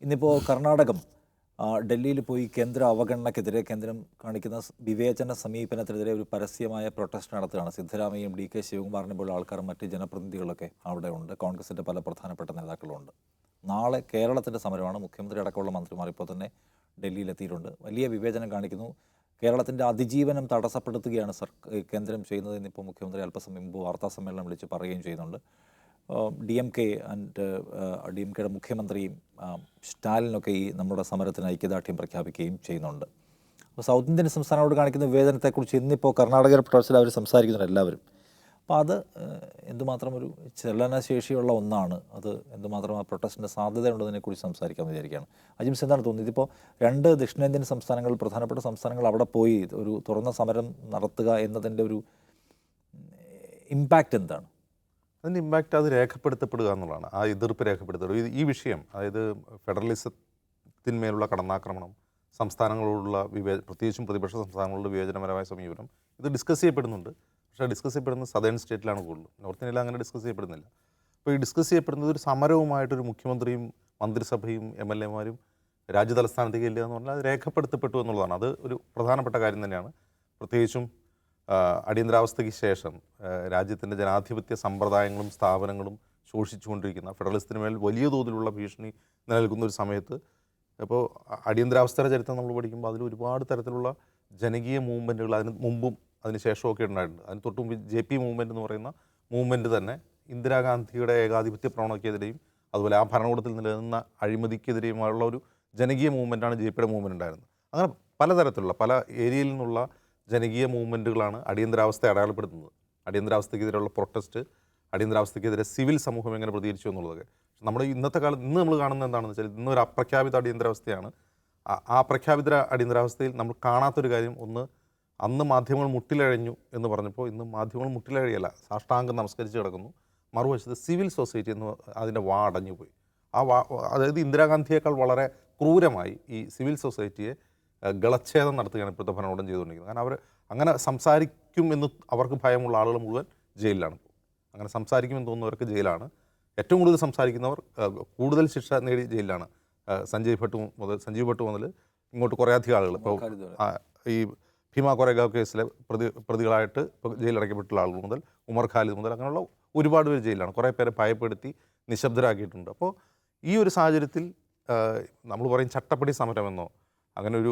ഇന്നിപ്പോൾ കർണാടകം ഡൽഹിയിൽ പോയി കേന്ദ്ര അവഗണനയ്ക്കെതിരെ കേന്ദ്രം കാണിക്കുന്ന വിവേചന സമീപനത്തിനെതിരെ ഒരു പരസ്യമായ പ്രൊട്ടസ്റ്റ് നടത്തുകയാണ്. സിദ്ധരാമയ്യയും ഡി കെ ശിവകുമാറിനെ പോലുള്ള ആൾക്കാരും മറ്റ് ജനപ്രതിനിധികളൊക്കെ അവിടെ ഉണ്ട്. കോൺഗ്രസിൻ്റെ പല പ്രധാനപ്പെട്ട നേതാക്കളുണ്ട്. നാളെ കേരളത്തിൻ്റെ സമരമാണ്. മുഖ്യമന്ത്രി അടക്കമുള്ള മന്ത്രിമാർ ഇപ്പോൾ തന്നെ ഡൽഹിയിലെത്തിയിട്ടുണ്ട്. വലിയ വിവേചനം കാണിക്കുന്നു. കേരളത്തിൻ്റെ അതിജീവനം തടസ്സപ്പെടുത്തുകയാണ് കേന്ദ്രം ചെയ്യുന്നത് എന്നിപ്പോൾ മുഖ്യമന്ത്രി അല്പസമയം മുമ്പ് വാർത്താ സമ്മേളനം വിളിച്ച് പറയുകയും ചെയ്യുന്നുണ്ട്. DMK യുടെ മുഖ്യമന്ത്രിയും സ്റ്റാലിനൊക്കെ ഈ നമ്മുടെ സമരത്തിന് ഐക്യദാർഢ്യം പ്രഖ്യാപിക്കുകയും ചെയ്യുന്നുണ്ട്. അപ്പോൾ സൗത്ത് ഇന്ത്യൻ സംസ്ഥാനങ്ങളോട് കാണിക്കുന്ന വിവേചനത്തെക്കുറിച്ച് ഇന്നിപ്പോൾ കർണാടക പ്രൊട്ടസ്റ്റിൽ അവർ സംസാരിക്കുന്നുണ്ട് എല്ലാവരും. അപ്പോൾ അത് എന്തുമാത്രം ഒരു ചലനശേഷിയുള്ള ഒന്നാണ്, അത് എന്തുമാത്രം ആ പ്രൊട്ടസ്റ്റിൻ്റെ സാധ്യതയുള്ളതിനെക്കുറിച്ച് സംസാരിക്കാമെന്ന് വിചാരിക്കുകയാണ്. അജിംസ്, എന്താണ് തോന്നുന്നത്? ഇതിപ്പോൾ 2 ദക്ഷിണേന്ത്യൻ സംസ്ഥാനങ്ങൾ, പ്രധാനപ്പെട്ട സംസ്ഥാനങ്ങൾ അവിടെ പോയി ഒരു തുറന്ന സമരം നടത്തുക എന്നതിൻ്റെ ഒരു ഇമ്പാക്റ്റ് എന്താണ്? അതിൻ്റെ ഇമ്പാക്റ്റ് അത് രേഖപ്പെടുത്തപ്പെടുക എന്നുള്ളതാണ്. ആ എതിർപ്പ് രേഖപ്പെടുത്തുക. ഈ വിഷയം, അതായത് ഫെഡറലിസത്തിന്മേലുള്ള കടന്നാക്രമണം, സംസ്ഥാനങ്ങളോടുള്ള പ്രത്യേകിച്ചും പ്രതിപക്ഷ സംസ്ഥാനങ്ങളുടെ വിവേചനപരമായ സമീപനം, ഇത് ഡിസ്കസ് ചെയ്യപ്പെടുന്നുണ്ട്. പക്ഷേ ഡിസ്കസ് ചെയ്യപ്പെടുന്നത് സദേൺ സ്റ്റേറ്റിലാണ് കൂടുതലും. നോർത്ത് ഇന്ത്യയിൽ അങ്ങനെ ഡിസ്കസ് ചെയ്യപ്പെടുന്നില്ല. അപ്പോൾ ഈ ഡിസ്കസ് ചെയ്യപ്പെടുന്നത് ഒരു സമരവുമായിട്ടൊരു മുഖ്യമന്ത്രിയും മന്ത്രിസഭയും MLA മാരും രാജ്യതലസ്ഥാനത്തേക്ക് ഇല്ല എന്ന് പറഞ്ഞാൽ അത് രേഖപ്പെടുത്തപ്പെട്ടു എന്നുള്ളതാണ്. അത് ഒരു പ്രധാനപ്പെട്ട കാര്യം തന്നെയാണ്. പ്രത്യേകിച്ചും അടിയന്തരാവസ്ഥയ്ക്ക് ശേഷം രാജ്യത്തിൻ്റെ ജനാധിപത്യ സമ്പ്രദായങ്ങളും സ്ഥാപനങ്ങളും ശോഷിച്ചുകൊണ്ടിരിക്കുന്ന, ഫെഡറലിസത്തിന് മേൽ വലിയ തോതിലുള്ള ഭീഷണി നിലനിൽക്കുന്ന ഒരു സമയത്ത്, ഇപ്പോൾ അടിയന്തരാവസ്ഥയുടെ ചരിത്രം നമ്മൾ പഠിക്കുമ്പോൾ അതിൽ ഒരുപാട് തരത്തിലുള്ള ജനകീയ മൂവ്മെൻറ്റുകൾ അതിന് മുമ്പും അതിന് ശേഷമൊക്കെ ഉണ്ടായിട്ടുണ്ട്. അതിന് തൊട്ട് മുമ്പ് JP മൂവ്മെൻറ്റ് എന്ന് പറയുന്ന മൂവ്മെൻറ്റ് തന്നെ ഇന്ദിരാഗാന്ധിയുടെ ഏകാധിപത്യ പ്രവണതയ്ക്കെതിരെയും അതുപോലെ ആ ഭരണകൂടത്തിൽ നിലനിന്ന അഴിമതിക്കെതിരെയുമുള്ള ഒരു ജനകീയ മൂവ്മെൻറ്റാണ് JPയുടെ മൂവ്മെൻറ്റ് ഉണ്ടായിരുന്നത്. അങ്ങനെ പലതരത്തിലുള്ള പല ഏരിയയിൽ നിന്നുള്ള ജനകീയ മൂവ്മെൻറ്റുകളാണ് അടിയന്തരാവസ്ഥയെ അടയാളപ്പെടുത്തുന്നത്. അടിയന്തരാവസ്ഥയ്ക്കെതിരെയുള്ള പ്രൊട്ടസ്റ്റ്, അടിയന്തരാവസ്ഥയ്ക്കെതിരെ സിവിൽ സമൂഹം എങ്ങനെ പ്രതികരിച്ചു എന്നുള്ളതൊക്കെ. നമ്മുടെ ഇന്നത്തെ കാലത്ത് ഇന്ന് നമ്മൾ കാണുന്നത് എന്താണെന്ന് വെച്ചാൽ, ഇന്നൊരു അപ്രഖ്യാപിത അടിയന്തരാവസ്ഥയാണ്. ആ പ്രഖ്യാപിത അടിയന്തരാവസ്ഥയിൽ നമ്മൾ കാണാത്തൊരു കാര്യം, ഒന്ന്, അന്ന് മാധ്യമങ്ങൾ മുട്ടിലഴഞ്ഞു എന്ന് പറഞ്ഞപ്പോൾ ഇന്ന് മാധ്യമങ്ങൾ മുട്ടിലഴയല്ല, സാഷ്ടാംഗം നമസ്കരിച്ച് കിടക്കുന്നു. മറുവശത്ത് സിവിൽ സൊസൈറ്റി എന്ന് അതിൻ്റെ അടഞ്ഞു പോയി. അതായത് ഇന്ദിരാഗാന്ധിയേക്കാൾ വളരെ ക്രൂരമായി ഈ സിവിൽ സൊസൈറ്റിയെ ഗളച്ഛേദം നടത്തുകയാണ് ഇപ്പോഴത്തെ ഭരണകൂടം ചെയ്തുകൊണ്ടിരിക്കുന്നത്. കാരണം അവർ അങ്ങനെ സംസാരിക്കും എന്ന് അവർക്ക് ഭയമുള്ള ആളുകൾ മുഴുവൻ ജയിലിലാണ്. അങ്ങനെ സംസാരിക്കുമെന്ന് തോന്നുന്നവർക്ക് ജയിലാണ്. ഏറ്റവും കൂടുതൽ സംസാരിക്കുന്നവർ കൂടുതൽ ശിക്ഷ നേടി ജയിലിലാണ്. സഞ്ജീവ് ഭട്ട് മുതൽ ഇങ്ങോട്ട് കുറേ അധികം ആളുകൾ, ഇപ്പോൾ ഈ ഭീമ കൊറേഗാവ് കേസിലെ പ്രതികളായിട്ട് ഇപ്പോൾ ജയിലടയ്ക്കപ്പെട്ടുള്ള ആളുകൾ മുതൽ ഉമർ ഖാലിദ് മുതൽ അങ്ങനെയുള്ള ഒരുപാട് പേര് ജയിലിലാണ്. കുറേ പേരെ ഭയപ്പെടുത്തി നിശബ്ദരാക്കിയിട്ടുണ്ട്. അപ്പോൾ ഈ ഒരു സാഹചര്യത്തിൽ നമ്മൾ പറയും ചട്ടപ്പടി സമരമെന്നോ, അങ്ങനെ ഒരു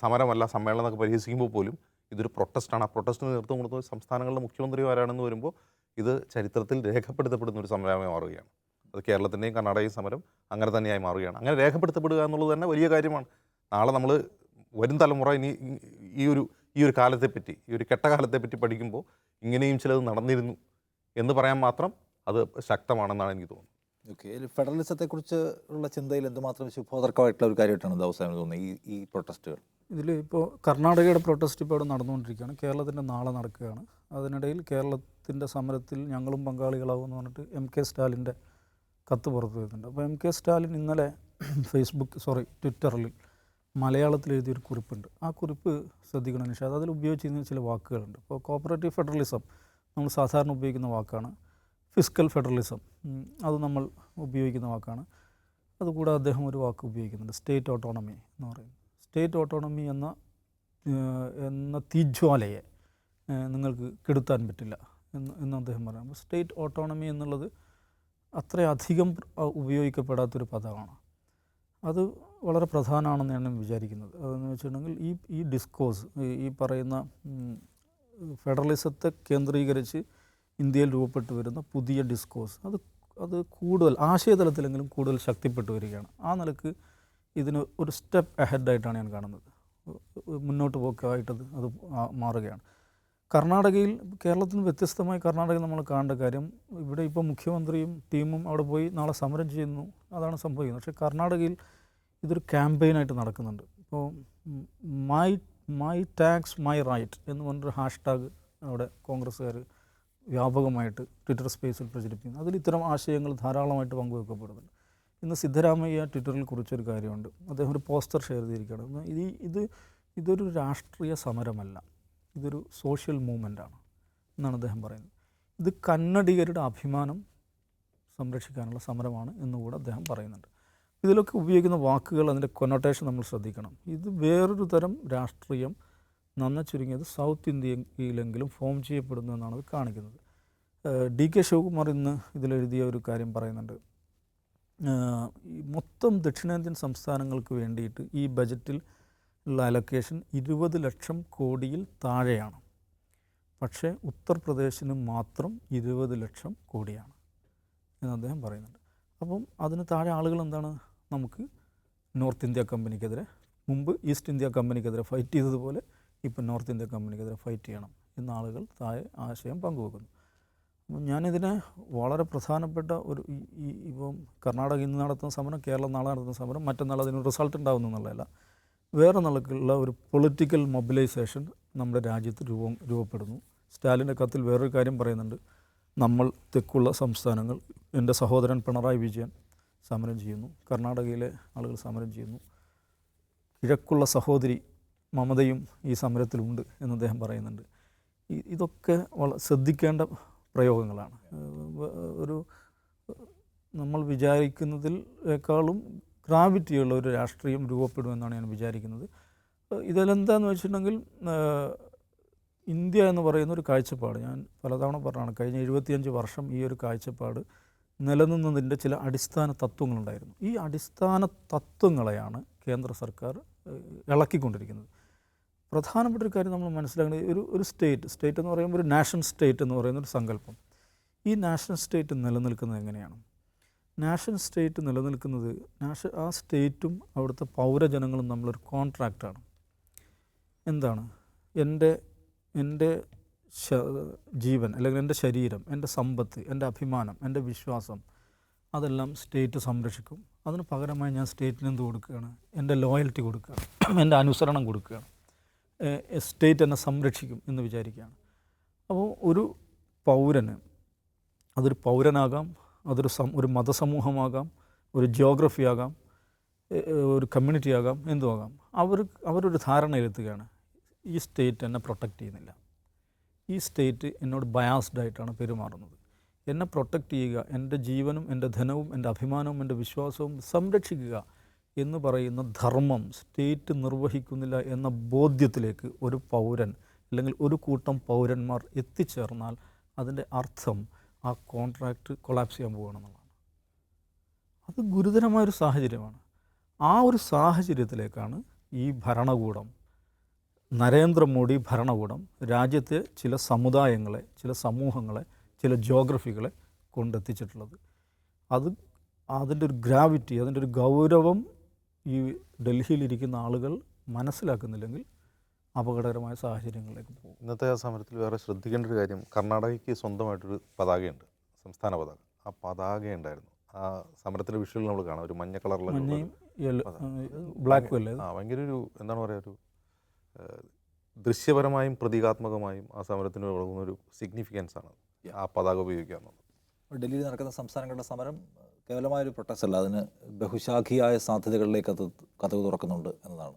സമരമല്ല സമ്മേളനം എന്നൊക്കെ പരിഹസിക്കുമ്പോൾ പോലും ഇതൊരു പ്രൊട്ടസ്റ്റാണ്. ആ പ്രൊട്ടസ്റ്റിന് നേതൃത്വം കൊടുത്തത് സംസ്ഥാനങ്ങളുടെ മുഖ്യമന്ത്രിമാരാണെന്ന് വരുമ്പോൾ ഇത് ചരിത്രത്തിൽ രേഖപ്പെടുത്തപ്പെടുന്ന ഒരു സമരമായി മാറുകയാണ്. അത് കേരളത്തിൻ്റെയും കർണാടകയും സമരം അങ്ങനെ തന്നെയായി മാറുകയാണ്. അങ്ങനെ രേഖപ്പെടുത്തപ്പെടുക എന്നുള്ളത് തന്നെ വലിയ കാര്യമാണ്. നാളെ നമ്മൾ വരും തലമുറ ഇനി ഈ ഒരു കാലത്തെപ്പറ്റി, ഈ ഒരു കെട്ടകാലത്തെപ്പറ്റി പഠിക്കുമ്പോൾ ഇങ്ങനെയും ചിലത് നടന്നിരുന്നു എന്ന് പറയാൻ മാത്രം അത് ശക്തമാണെന്നാണ് എനിക്ക് തോന്നുന്നത്. ഓക്കെ, ഫെഡറലിസത്തെക്കുറിച്ച് ഉള്ള ചിന്തയിൽ എന്തുമാത്രം ശുഭോദർക്കമായിട്ടുള്ള ഒരു കാര്യമായിട്ടാണ് ദിവസം തോന്നുന്നത് ഈ പ്രൊട്ടസ്റ്റുകൾ? ഇതിൽ ഇപ്പോൾ കർണാടകയുടെ പ്രൊട്ടസ്റ്റ് ഇപ്പോൾ ഇവിടെ നടന്നുകൊണ്ടിരിക്കുകയാണ്. കേരളത്തിൻ്റെ നാളെ നടക്കുകയാണ്. അതിനിടയിൽ കേരളത്തിൻ്റെ സമരത്തിൽ ഞങ്ങളും പങ്കാളികളാകുമെന്ന് പറഞ്ഞിട്ട് MK സ്റ്റാലിൻ്റെ കത്ത് പുറത്തു വരുന്നുണ്ട്. അപ്പോൾ MK സ്റ്റാലിൻ ഇന്നലെ ട്വിറ്ററിൽ മലയാളത്തിൽ എഴുതിയൊരു കുറിപ്പുണ്ട്. ആ കുറിപ്പ് ശ്രദ്ധിക്കണം നിഷാദ്. അതിൽ ഉപയോഗിച്ചിരുന്ന ചില വാക്കുകളുണ്ട്. ഇപ്പോൾ കോപ്പറേറ്റീവ് ഫെഡറലിസം നമ്മൾ സാധാരണ ഉപയോഗിക്കുന്ന വാക്കാണ്. ഫിസ്ക്കൽ ഫെഡറലിസം അത് നമ്മൾ ഉപയോഗിക്കുന്ന വാക്കാണ്. അതുകൂടാതെ അദ്ദേഹം ഒരു വാക്ക് ഉപയോഗിക്കുന്നുണ്ട്, സ്റ്റേറ്റ് ഓട്ടോണമി എന്ന് പറയുന്നത്. സ്റ്റേറ്റ് ഓട്ടോണമി എന്ന തീജ്വാലയെ നിങ്ങൾക്ക് കെടുത്താൻ പറ്റില്ല എന്ന് അദ്ദേഹം പറയുന്നത്. സ്റ്റേറ്റ് ഓട്ടോണമി എന്നുള്ളത് അത്രയധികം ഉപയോഗിക്കപ്പെടാത്തൊരു പദമാണ്. അത് വളരെ പ്രധാനമാണെന്ന് ഞാൻ വിചാരിക്കുന്നത്. അതെന്ന് വെച്ചിട്ടുണ്ടെങ്കിൽ ഈ ഡിസ്കോഴ്സ്, ഈ പറയുന്ന ഫെഡറലിസത്തെ കേന്ദ്രീകരിച്ച് ഇന്ത്യയിൽ രൂപപ്പെട്ടു വരുന്ന പുതിയ ഡിസ്കോഴ്സ് അത് കൂടുതൽ ആശയതലത്തിലെങ്കിലും കൂടുതൽ ശക്തിപ്പെട്ടു വരികയാണ്. ആ നിലക്ക് ഇതിന് ഒരു സ്റ്റെപ്പ് അഹെഡായിട്ടാണ് ഞാൻ കാണുന്നത്. മുന്നോട്ട് പോക്കായിട്ടത് അത് മാറുകയാണ്. കർണാടകയിൽ, കേരളത്തിൽ നിന്ന് വ്യത്യസ്തമായി കർണാടകയിൽ നമ്മൾ കാണേണ്ട കാര്യം, ഇവിടെ ഇപ്പോൾ മുഖ്യമന്ത്രിയും ടീമും അവിടെ പോയി നാളെ സമരം ചെയ്യുന്നു, അതാണ് സംഭവിക്കുന്നത്. പക്ഷേ കർണാടകയിൽ ഇതൊരു ക്യാമ്പയിനായിട്ട് നടക്കുന്നുണ്ട്. ഇപ്പോൾ മൈ ടാക്സ് മൈ റൈറ്റ് എന്ന് പറഞ്ഞൊരു ഹാഷ്ടാഗ് അവിടെ കോൺഗ്രസ്സുകാർ വ്യാപകമായിട്ട് ട്വിറ്റർ സ്പേസിൽ പ്രചരിപ്പിക്കുന്നു. അതിൽ ഇത്തരം ആശയങ്ങൾ ധാരാളമായിട്ട് പങ്കുവെക്കപ്പെടുന്നുണ്ട്. ഇന്ന് സിദ്ധരാമയ്യ ട്വിറ്ററിൽ കുറിച്ചൊരു കാര്യമുണ്ട്. അദ്ദേഹം ഒരു പോസ്റ്റർ ഷെയർ ചെയ്തിരിക്കുകയാണ്. ഇതൊരു രാഷ്ട്രീയ സമരമല്ല, ഇതൊരു സോഷ്യൽ മൂവ്മെൻ്റാണ് എന്നാണ് അദ്ദേഹം പറയുന്നത്. ഇത് കന്നഡിഗരുടെ അഭിമാനം സംരക്ഷിക്കാനുള്ള സമരമാണ് എന്നുകൂടെ അദ്ദേഹം പറയുന്നുണ്ട്. ഇതിലൊക്കെ ഉപയോഗിക്കുന്ന വാക്കുകൾ, അതിൻ്റെ കൊനോട്ടേഷൻ നമ്മൾ ശ്രദ്ധിക്കണം. ഇത് വേറൊരു തരം രാഷ്ട്രീയം നന്ന ചുരുങ്ങിയത് സൗത്ത് ഇന്ത്യയിലെങ്കിലും ഫോം ചെയ്യപ്പെടുന്നു എന്നാണ് ഇത് കാണിക്കുന്നത്. ഡി കെ ശിവകുമാർ ഇന്ന് ഇതിലെഴുതിയ ഒരു കാര്യം പറയുന്നുണ്ട്. ഈ മൊത്തം ദക്ഷിണേന്ത്യൻ സംസ്ഥാനങ്ങൾക്ക് വേണ്ടിയിട്ട് ഈ ബജറ്റിൽ ഉള്ള അലൊക്കേഷൻ 20 ലക്ഷം കോടിയിൽ താഴെയാണ്. പക്ഷേ ഉത്തർപ്രദേശിന് മാത്രം 20 ലക്ഷം കോടിയാണ് എന്ന് അദ്ദേഹം പറയുന്നുണ്ട്. അപ്പം അതിന് താഴെ ആളുകൾ എന്താണ്, നമുക്ക് നോർത്ത് ഇന്ത്യ കമ്പനിക്കെതിരെ, മുമ്പ് ഈസ്റ്റ് ഇന്ത്യ കമ്പനിക്കെതിരെ ഫൈറ്റ് ചെയ്തതുപോലെ ഇപ്പം നോർത്ത് ഇന്ത്യ കമ്പനിക്കെതിരെ ഫൈറ്റ് ചെയ്യണം എന്ന ആളുകൾ താഴെ ആശയം പങ്കുവെക്കുന്നു. അപ്പം ഞാനിതിനെ വളരെ പ്രധാനപ്പെട്ട ഒരു ഇപ്പം കർണാടക ഇന്ന് നടത്തുന്ന സമരം, കേരളം നാളെ നടത്തുന്ന സമരം, മറ്റന്നാൾ അതിന് റിസൾട്ട് ഉണ്ടാകുന്നു എന്നുള്ളതല്ല, വേറെ നിലക്കുള്ള ഒരു പൊളിറ്റിക്കൽ മൊബിലൈസേഷൻ നമ്മുടെ രാജ്യത്ത് രൂപപ്പെടുന്നു. സ്റ്റാലിൻ്റെ കത്തിൽ വേറൊരു കാര്യം പറയുന്നുണ്ട്. നമ്മൾ തെക്കുള്ള സംസ്ഥാനങ്ങൾ, എൻ്റെ സഹോദരൻ പിണറായി വിജയൻ സമരം ചെയ്യുന്നു, കർണാടകയിലെ ആളുകൾ സമരം ചെയ്യുന്നു, കിഴക്കുള്ള സഹോദരി മമതയും ഈ സമരത്തിലുണ്ട് എന്ന് അദ്ദേഹം പറയുന്നുണ്ട്. ഇതൊക്കെ ശ്രദ്ധിക്കേണ്ട പ്രയോഗങ്ങളാണ്. ഒരു നമ്മൾ വിചാരിക്കുന്നതിലേക്കാളും ഗ്രാവിറ്റിയുള്ള ഒരു രാഷ്ട്രീയം രൂപപ്പെടുമെന്നാണ് ഞാൻ വിചാരിക്കുന്നത്. ഇതിലെന്താണെന്ന് വെച്ചിട്ടുണ്ടെങ്കിൽ ഇന്ത്യ എന്ന് പറയുന്ന ഒരു കാഴ്ചപ്പാട്, ഞാൻ പലതവണ പറഞ്ഞാണ്, കഴിഞ്ഞ 75 വർഷം ഈ ഒരു കാഴ്ചപ്പാട് നിലനിന്നതിൻ്റെ ചില അടിസ്ഥാന തത്വങ്ങളുണ്ടായിരുന്നു. ഈ അടിസ്ഥാന തത്വങ്ങളെയാണ് കേന്ദ്ര സർക്കാർ ഇളക്കിക്കൊണ്ടിരിക്കുന്നത്. പ്രധാനപ്പെട്ട ഒരു കാര്യം നമ്മൾ മനസ്സിലാക്കേണ്ടത്, ഒരു സ്റ്റേറ്റ് എന്ന് പറയുമ്പോൾ ഒരു നാഷൻ സ്റ്റേറ്റ് എന്ന് പറയുന്നൊരു സങ്കല്പം. ഈ നാഷൻ സ്റ്റേറ്റ് നിലനിൽക്കുന്നത് എങ്ങനെയാണ്? നാഷൻ സ്റ്റേറ്റ് നിലനിൽക്കുന്നത് ആ സ്റ്റേറ്റും അവിടുത്തെ പൗരജനങ്ങളും തമ്മിലൊരു കോൺട്രാക്റ്റാണ്. എന്താണ്? എൻ്റെ ജീവൻ, അല്ലെങ്കിൽ എൻ്റെ ശരീരം, എൻ്റെ സമ്പത്ത്, എൻ്റെ അഭിമാനം, എൻ്റെ വിശ്വാസം, അതെല്ലാം സ്റ്റേറ്റ് സംരക്ഷിക്കും. അതിന് പകരമായി ഞാൻ സ്റ്റേറ്റിന് എന്ത് കൊടുക്കുകയാണ്? എൻ്റെ ലോയൽറ്റി കൊടുക്കുകയാണ്, എൻ്റെ അനുസരണം കൊടുക്കുകയാണ്. സ്റ്റേറ്റ് എന്നെ സംരക്ഷിക്കും എന്ന് വിചാരിക്കുകയാണ്. അപ്പോൾ ഒരു പൗരന്, അതൊരു പൗരനാകാം, ഒരു മതസമൂഹമാകാം, ഒരു ജിയോഗ്രഫി ആകാം, ഒരു കമ്മ്യൂണിറ്റി ആകാം, എന്തുമാകാം, അവരൊരു ധാരണയിലെത്തുകയാണ്, ഈ സ്റ്റേറ്റ് എന്നെ പ്രൊട്ടക്റ്റ് ചെയ്യുന്നില്ല, ഈ സ്റ്റേറ്റ് എന്നോട് ബയാസ്ഡ് ആയിട്ടാണ് പെരുമാറുന്നത്, എന്നെ പ്രൊട്ടക്റ്റ് ചെയ്യുക, എൻ്റെ ജീവനും എൻ്റെ ധനവും എൻ്റെ അഭിമാനവും എൻ്റെ വിശ്വാസവും സംരക്ഷിക്കുക എന്ന് പറയുന്ന ധർമ്മം സ്റ്റേറ്റ് നിർവഹിക്കുന്നില്ല എന്ന ബോധ്യത്തിലേക്ക് ഒരു പൗരൻ അല്ലെങ്കിൽ ഒരു കൂട്ടം പൗരന്മാർ എത്തിച്ചേർന്നാൽ അതിൻ്റെ അർത്ഥം ആ കോൺട്രാക്റ്റ് കൊളാപ്സ് ചെയ്യാൻ പോകുകയാണെന്നുള്ളതാണ്. അത് ഗുരുതരമായൊരു സാഹചര്യമാണ്. ആ ഒരു സാഹചര്യത്തിലേക്കാണ് ഈ ഭരണകൂടം, നരേന്ദ്രമോദി ഭരണകൂടം രാജ്യത്തെ ചില സമുദായങ്ങളെ, ചില സമൂഹങ്ങളെ, ചില ജിയോഗ്രഫികളെ കൊണ്ടെത്തിച്ചിട്ടുള്ളത്. അതിൻ്റെ ഒരു ഗ്രാവിറ്റി, അതിൻ്റെ ഒരു ഗൗരവം ഈ ഡൽഹിയിലിരിക്കുന്ന ആളുകൾ മനസ്സിലാക്കുന്നില്ലെങ്കിൽ അപകടകരമായ സാഹചര്യങ്ങളിലേക്ക് പോകും. ഇന്നത്തെ ആ സമരത്തിൽ വേറെ ശ്രദ്ധിക്കേണ്ട ഒരു കാര്യം, കർണാടകയ്ക്ക് സ്വന്തമായിട്ടൊരു പതാകയുണ്ട്, സംസ്ഥാന പതാക. ആ പതാകയുണ്ടായിരുന്നു ആ സമരത്തിലെ വിഷ്വൽ നമ്മൾ കാണാം, ഒരു മഞ്ഞ കളറിലുള്ള ബ്ലാക്കും അല്ലേ? ഭയങ്കര ഒരു എന്താണ് പറയുക, ഒരു ദൃശ്യപരമായും പ്രതീകാത്മകമായും ആ സമരത്തിന് കൊടുക്കുന്ന ഒരു സിഗ്നിഫിക്കൻസ് ആണ് ആ പതാക ഉപയോഗിക്കുക എന്നുള്ളത്. ഡൽഹിയിൽ നടക്കുന്ന സംസ്ഥാനങ്ങളുടെ സമരം കേവലമായൊരു പ്രൊട്ടസ്റ്റ് അല്ല, അതിന് ബഹുശാഖിയായ സാധ്യതകളിലേക്ക് അത് കഥ തുറക്കുന്നുണ്ട് എന്നതാണ്.